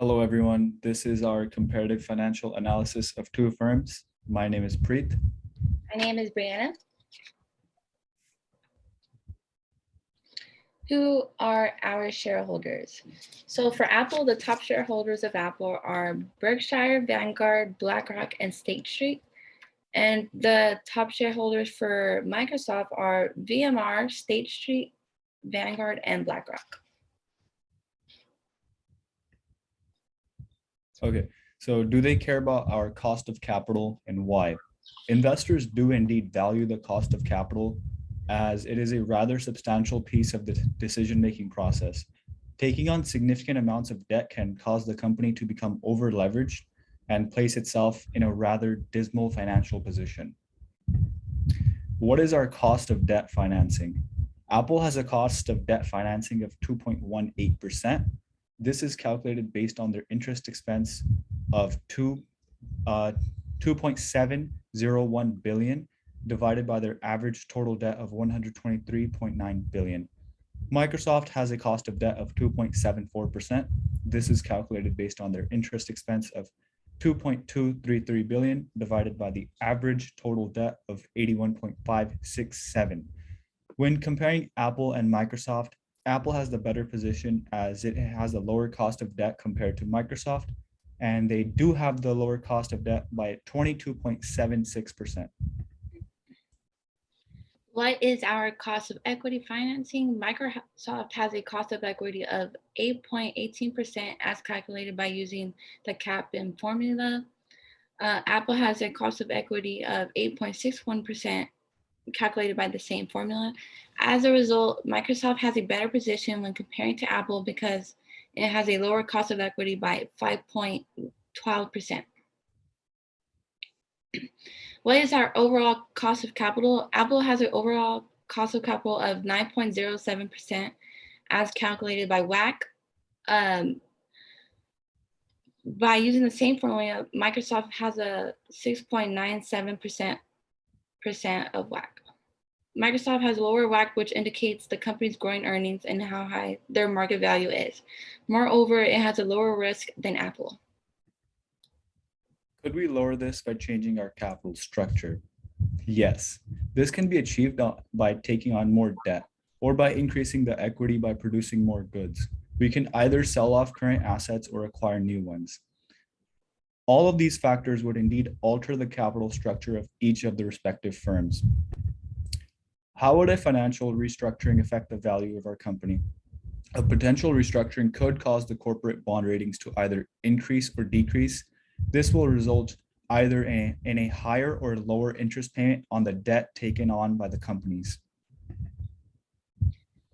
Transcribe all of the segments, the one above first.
Hello, everyone. This is our comparative financial analysis of two firms. My name is Preet. My name is Brianna. Who are our shareholders? So for Apple, the top shareholders of Apple are Berkshire, Vanguard, BlackRock, and State Street. And the top shareholders for Microsoft are VMR, State Street, Vanguard, and BlackRock. Okay, so do they care about our cost of capital and why? Investors do indeed value the cost of capital as it is a rather substantial piece of the decision-making process. Taking on significant amounts of debt can cause the company to become over-leveraged and place itself in a rather dismal financial position. What is our cost of debt financing? Apple has a cost of debt financing of 2.18%. This is calculated based on their interest expense of 2.701 billion divided by their average total debt of 123.9 billion. Microsoft has a cost of debt of 2.74%. This is calculated based on their interest expense of 2.233 billion divided by the average total debt of 81.567. When comparing Apple and Microsoft, Apple has the better position as it has a lower cost of debt compared to Microsoft, and they do have the lower cost of debt by 22.76%. What is our cost of equity financing? Microsoft has a cost of equity of 8.18% as calculated by using the CAPM formula. Apple has a cost of equity of 8.61% calculated by the same formula. As a result, Microsoft has a better position when comparing to Apple because it has a lower cost of equity by 5.12%. What is our overall cost of capital? Apple has an overall cost of capital of 9.07% as calculated by WACC. By using the same formula, Microsoft has a 6.97% of WACC. Microsoft has lower WACC, which indicates the company's growing earnings and how high their market value is. Moreover, it has a lower risk than Apple. Could we lower this by changing our capital structure? Yes, this can be achieved by taking on more debt or by increasing the equity by producing more goods. We can either sell off current assets or acquire new ones. All of these factors would indeed alter the capital structure of each of the respective firms. How would a financial restructuring affect the value of our company? A potential restructuring could cause the corporate bond ratings to either increase or decrease. This will result either in a higher or lower interest payment on the debt taken on by the companies.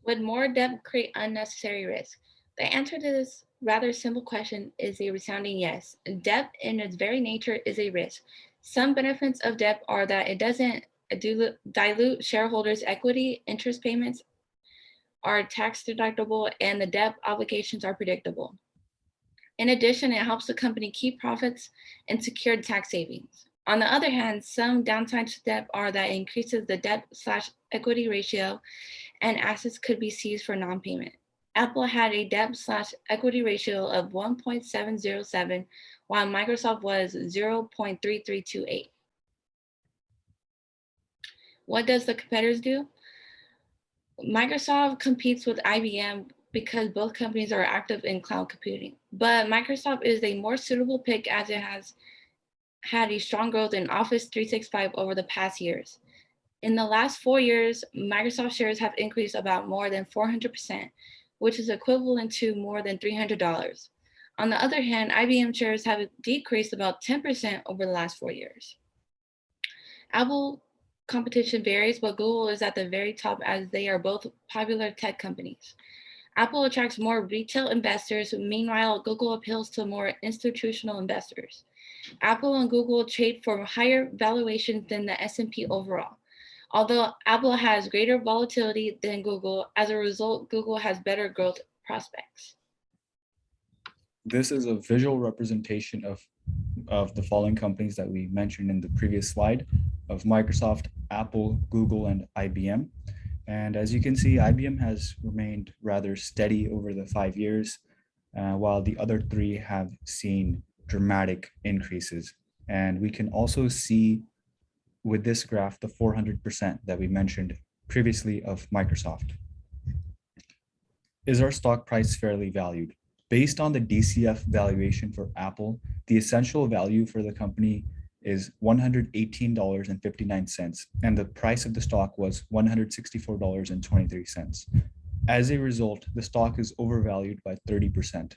Would more debt create unnecessary risk? The answer to this rather simple question is a resounding yes. Debt in its very nature is a risk. Some benefits of debt are that it doesn't dilute shareholders' equity, interest payments are tax deductible, and the debt obligations are predictable. In addition, it helps the company keep profits and secure tax savings. On the other hand, some downsides to debt are that it increases the debt/equity ratio and assets could be seized for non-payment. Apple had a debt/equity ratio of 1.707, while Microsoft was 0.3328. What does the competitors do? Microsoft competes with IBM because both companies are active in cloud computing. But Microsoft is a more suitable pick as it has had a strong growth in Office 365 over the past years. In the last 4 years, Microsoft shares have increased about more than 400%, which is equivalent to more than $300. On the other hand, IBM shares have decreased about 10% over the last 4 years. Apple competition varies, but Google is at the very top as they are both popular tech companies. Apple attracts more retail investors, meanwhile, Google appeals to more institutional investors. Apple and Google trade for higher valuations than the S&P overall. Although Apple has greater volatility than Google, as a result, Google has better growth prospects. This is a visual representation of the following companies that we mentioned in the previous slide of Microsoft, Apple, Google, and IBM. And as you can see, IBM has remained rather steady over the 5 years. while the other three have seen dramatic increases. And we can also see with this graph the 400% that we mentioned previously of Microsoft. Is our stock price fairly valued? Based on the DCF valuation for Apple, the essential value for the company is $118.59, and the price of the stock was $164.23. As a result, the stock is overvalued by 30%.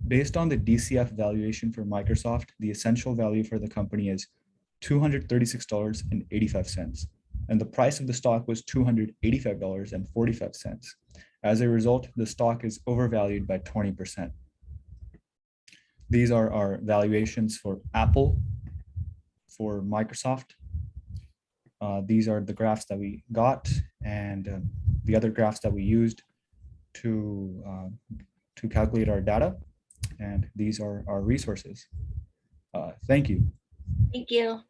Based on the DCF valuation for Microsoft, the essential value for the company is $236.85, and the price of the stock was $285.45. As a result, the stock is overvalued by 20%. These are our valuations for Apple, for Microsoft. These are the graphs that we got, and the other graphs that we used to calculate our data. And these are our resources. Thank you. Thank you.